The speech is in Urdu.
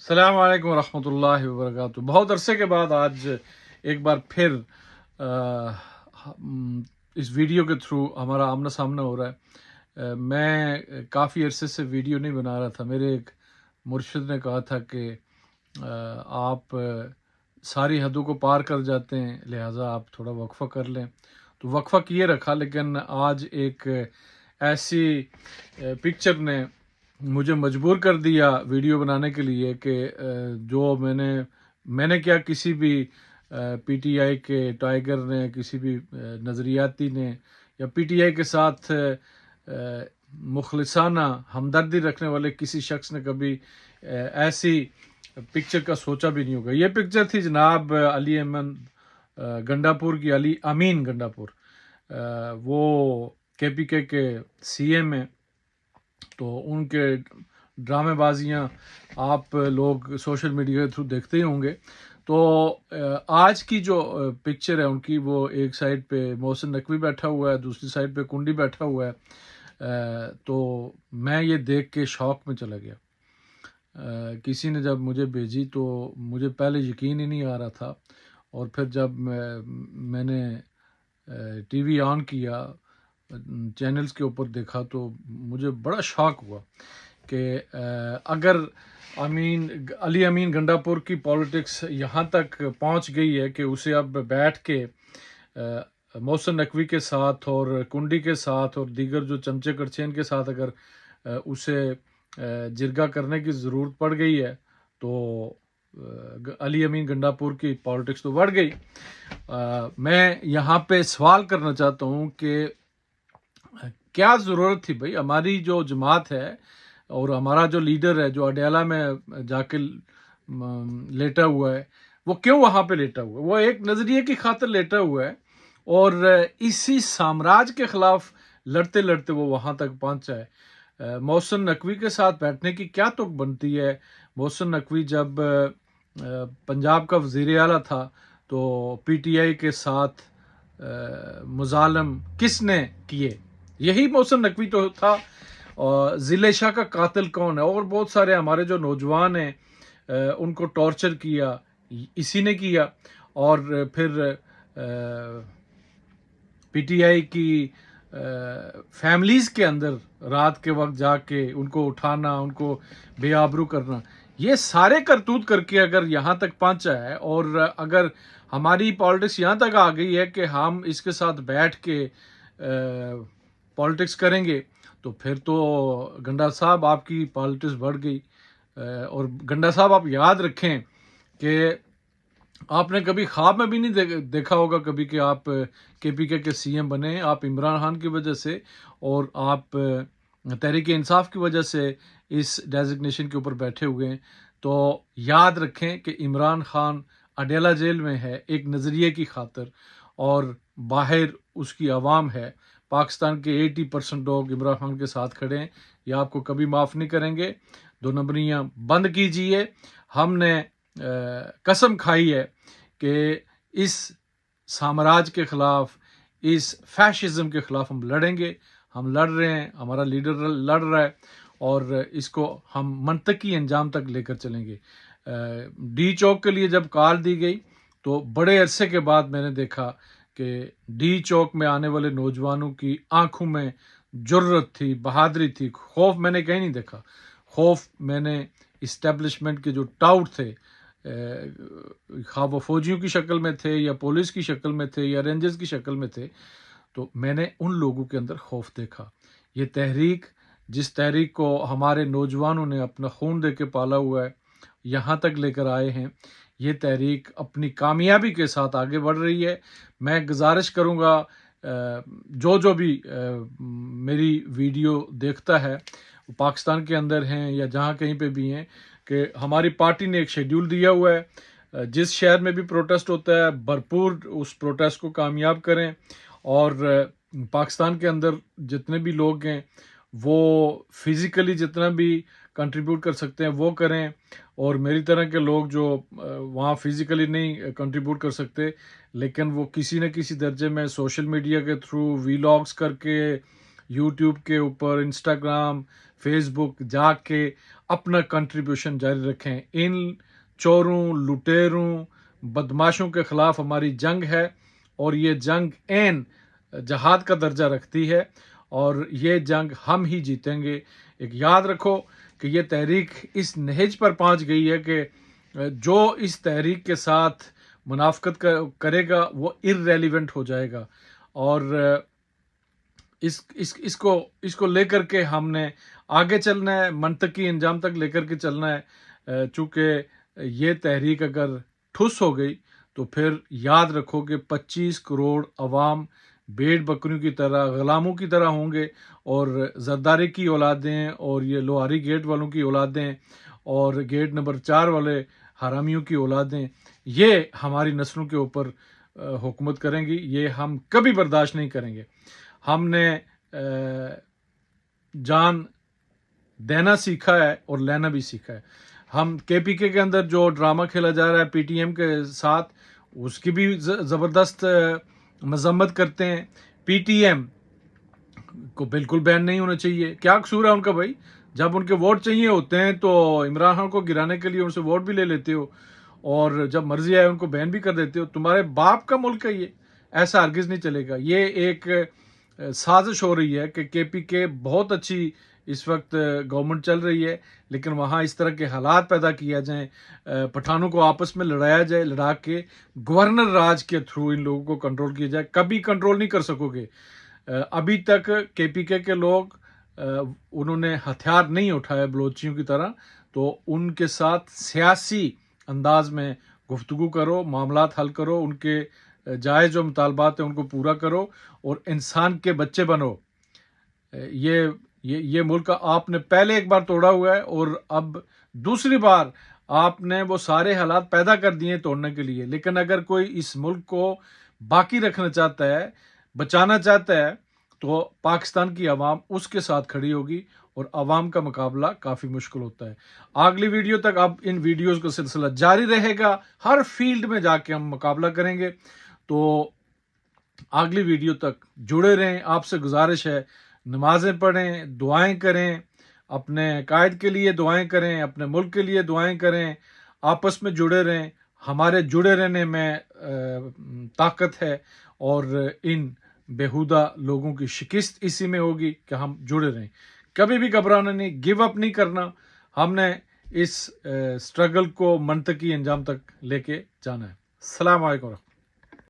السلام علیکم ورحمۃ اللہ وبرکاتہ۔ بہت عرصے کے بعد آج ایک بار پھر اس ویڈیو کے تھرو ہمارا آمنا سامنا ہو رہا ہے۔ میں کافی عرصے سے ویڈیو نہیں بنا رہا تھا۔ میرے ایک مرشد نے کہا تھا کہ آپ ساری حدوں کو پار کر جاتے ہیں، لہٰذا آپ تھوڑا وقفہ کر لیں، تو وقفہ کیے رکھا۔ لیکن آج ایک ایسی پکچر نے مجھے مجبور کر دیا ویڈیو بنانے کے لیے کہ جو میں نے کیا، کسی بھی پی ٹی آئی کے ٹائیگر نے، کسی بھی نظریاتی نے یا پی ٹی آئی کے ساتھ مخلصانہ ہمدردی رکھنے والے کسی شخص نے کبھی ایسی پکچر کا سوچا بھی نہیں ہوگا۔ یہ پکچر تھی جناب علی امین گنڈاپور کی، علی امین گنڈاپور۔ وہ کے پی کے سی ایم ہیں، تو ان کے ڈرامے بازیاں آپ لوگ سوشل میڈیا کے تھرو دیکھتے ہی ہوں گے۔ تو آج کی جو پکچر ہے ان کی، وہ ایک سائڈ پہ محسن نقوی بیٹھا ہوا ہے، دوسری سائڈ پہ کنڈی بیٹھا ہوا ہے۔ تو میں یہ دیکھ کے شوق میں چلا گیا۔ کسی نے جب مجھے بھیجی تو مجھے پہلے یقین ہی نہیں آ رہا تھا، اور پھر جب میں نے ٹی وی آن کیا، چینلز کے اوپر دیکھا، تو مجھے بڑا شوق ہوا کہ اگر علی امین گنڈاپور کی پولیٹکس یہاں تک پہنچ گئی ہے کہ اسے اب بیٹھ کے محسن نقوی کے ساتھ اور کنڈی کے ساتھ اور دیگر جو چمچے کڑچین کے ساتھ اگر اسے جرگہ کرنے کی ضرورت پڑ گئی ہے، تو علی امین گنڈاپور کی پولیٹکس تو بڑھ گئی۔ میں یہاں پہ سوال کرنا چاہتا ہوں کہ کیا ضرورت تھی بھائی؟ ہماری جو جماعت ہے اور ہمارا جو لیڈر ہے، جو اڈیالہ میں جا کے لیٹا ہوا ہے، وہ کیوں وہاں پہ لیٹا ہوا ہے؟ وہ ایک نظریے کی خاطر لیٹا ہوا ہے، اور اسی سامراج کے خلاف لڑتے لڑتے وہ وہاں تک پہنچا ہے۔ محسن نقوی کے ساتھ بیٹھنے کی کیا تک بنتی ہے؟ محسن نقوی جب پنجاب کا وزیر اعلیٰ تھا تو پی ٹی آئی کے ساتھ مظالم کس نے کیے؟ یہی محسن نقوی تو تھا۔ ضلع شاہ کا قاتل کون ہے؟ اور بہت سارے ہمارے جو نوجوان ہیں ان کو ٹارچر کیا، اسی نے کیا۔ اور پھر پی ٹی آئی کی فیملیز کے اندر رات کے وقت جا کے ان کو اٹھانا، ان کو بے آبرو کرنا، یہ سارے کرتوت کر کے اگر یہاں تک پہنچا ہے، اور اگر ہماری پالیٹکس یہاں تک آ گئی ہے کہ ہم اس کے ساتھ بیٹھ کے پالیٹکس کریں گے، تو پھر تو گنڈا صاحب آپ کی پالیٹکس بڑھ گئی۔ اور گنڈا صاحب آپ یاد رکھیں کہ آپ نے کبھی خواب میں بھی نہیں دیکھا ہوگا کبھی کہ آپ کے پی کے سی ایم بنے۔ آپ عمران خان کی وجہ سے اور آپ تحریک انصاف کی وجہ سے اس ڈیزگنیشن کے اوپر بیٹھے ہوئے ہیں۔ تو یاد رکھیں کہ عمران خان اڈیالہ جیل میں ہے ایک نظریے کی خاطر، اور باہر اس کی عوام ہے۔ پاکستان کے 80% لوگ عمران خان کے ساتھ کھڑے ہیں، یہ آپ کو کبھی معاف نہیں کریں گے۔ دو نمبریاں بند کیجئے۔ ہم نے قسم کھائی ہے کہ اس سامراج کے خلاف، اس فیشزم کے خلاف ہم لڑیں گے۔ ہم لڑ رہے ہیں، ہمارا لیڈر لڑ رہا ہے، اور اس کو ہم منطقی انجام تک لے کر چلیں گے۔ ڈی چوک کے لیے جب کال دی گئی تو بڑے عرصے کے بعد میں نے دیکھا کہ ڈی چوک میں آنے والے نوجوانوں کی آنکھوں میں جرت تھی، بہادری تھی۔ خوف میں نے کہیں نہیں دیکھا۔ خوف میں نے اسٹیبلشمنٹ کے جو ٹاؤٹ تھے، خواہ وہ فوجیوں کی شکل میں تھے یا پولیس کی شکل میں تھے یا رینجرز کی شکل میں تھے، تو میں نے ان لوگوں کے اندر خوف دیکھا۔ یہ تحریک، جس تحریک کو ہمارے نوجوانوں نے اپنا خون دے کے پالا ہوا ہے، یہاں تک لے کر آئے ہیں، یہ تحریک اپنی کامیابی کے ساتھ آگے بڑھ رہی ہے۔ میں گزارش کروں گا جو بھی میری ویڈیو دیکھتا ہے، پاکستان کے اندر ہیں یا جہاں کہیں پہ بھی ہیں، کہ ہماری پارٹی نے ایک شیڈیول دیا ہوا ہے، جس شہر میں بھی پروٹیسٹ ہوتا ہے بھرپور اس پروٹیسٹ کو کامیاب کریں، اور پاکستان کے اندر جتنے بھی لوگ ہیں وہ فزیکلی جتنا بھی کنٹریبیوٹ کر سکتے ہیں وہ کریں، اور میری طرح کے لوگ جو وہاں فزیکلی نہیں کنٹریبیوٹ کر سکتے لیکن وہ کسی نہ کسی درجے میں سوشل میڈیا کے تھرو ویلاگز کر کے، یوٹیوب کے اوپر، انسٹاگرام، فیس بک جا کے اپنا کنٹریبیوشن جاری رکھیں. ان چوروں، لٹیروں، بدماشوں کے خلاف ہماری جنگ ہے، اور یہ جنگ عین جہاد کا درجہ رکھتی ہے، اور یہ جنگ ہم ہی جیتیں گے. ایک یاد رکھو کہ یہ تحریک اس نہج پر پہنچ گئی ہے کہ جو اس تحریک کے ساتھ منافقت کرے گا وہ irrelevant ہو جائے گا، اور اس کو لے کر کے ہم نے آگے چلنا ہے، منطقی انجام تک لے کر کے چلنا ہے. چونکہ یہ تحریک اگر ٹھس ہو گئی تو پھر یاد رکھو کہ 25 کروڑ عوام بھیڑ بکریوں کی طرح، غلاموں کی طرح ہوں گے، اور زرداری کی اولادیں اور یہ لوہاری گیٹ والوں کی اولادیں اور گیٹ نمبر 4 والے حرامیوں کی اولادیں یہ ہماری نسلوں کے اوپر حکومت کریں گی. یہ ہم کبھی برداشت نہیں کریں گے. ہم نے جان دینا سیکھا ہے اور لینا بھی سیکھا ہے. ہم KPK کے اندر جو ڈرامہ کھیلا جا رہا ہے PTM کے ساتھ، اس کی بھی زبردست مذمت کرتے ہیں. PTM کو بالکل بین نہیں ہونا چاہیے. کیا قصور ہے ان کا بھائی؟ جب ان کے ووٹ چاہیے ہوتے ہیں تو عمران خان کو گرانے کے لیے ان سے ووٹ بھی لے لیتے ہو، اور جب مرضی آئے ان کو بین بھی کر دیتے ہو. تمہارے باپ کا ملک ہے یہ، ایسا ہرگز نہیں چلے گا. یہ ایک سازش ہو رہی ہے کہ KPK بہت اچھی اس وقت گورنمنٹ چل رہی ہے، لیکن وہاں اس طرح کے حالات پیدا کیا جائیں، پٹھانوں کو آپس میں لڑایا جائے، لڑا کے گورنر راج کے تھرو ان لوگوں کو کنٹرول کیا جائے. کبھی کنٹرول نہیں کر سکو گے. ابھی تک KPK کے لوگ انہوں نے ہتھیار نہیں اٹھائے بلوچیوں کی طرح، تو ان کے ساتھ سیاسی انداز میں گفتگو کرو، معاملات حل کرو، ان کے جائز جو مطالبات ہیں ان کو پورا کرو، اور انسان کے بچے بنو. یہ ملک آپ نے پہلے ایک بار توڑا ہوا ہے، اور اب دوسری بار آپ نے وہ سارے حالات پیدا کر دیے توڑنے کے لیے. لیکن اگر کوئی اس ملک کو باقی رکھنا چاہتا ہے، بچانا چاہتا ہے، تو پاکستان کی عوام اس کے ساتھ کھڑی ہوگی، اور عوام کا مقابلہ کافی مشکل ہوتا ہے. اگلی ویڈیو تک اب ان ویڈیوز کا سلسلہ جاری رہے گا. ہر فیلڈ میں جا کے ہم مقابلہ کریں گے. تو اگلی ویڈیو تک جڑے رہیں. آپ سے گزارش ہے، نمازیں پڑھیں، دعائیں کریں، اپنے قائد کے لیے دعائیں کریں، اپنے ملک کے لیے دعائیں کریں، آپس میں جڑے رہیں. ہمارے جڑے رہنے میں طاقت ہے، اور ان بیہودہ لوگوں کی شکست اسی میں ہوگی کہ ہم جڑے رہیں. کبھی بھی گھبرانا نہیں، گیو اپ نہیں کرنا. ہم نے اس اسٹرگل کو منطقی انجام تک لے کے جانا ہے. السلام علیکم.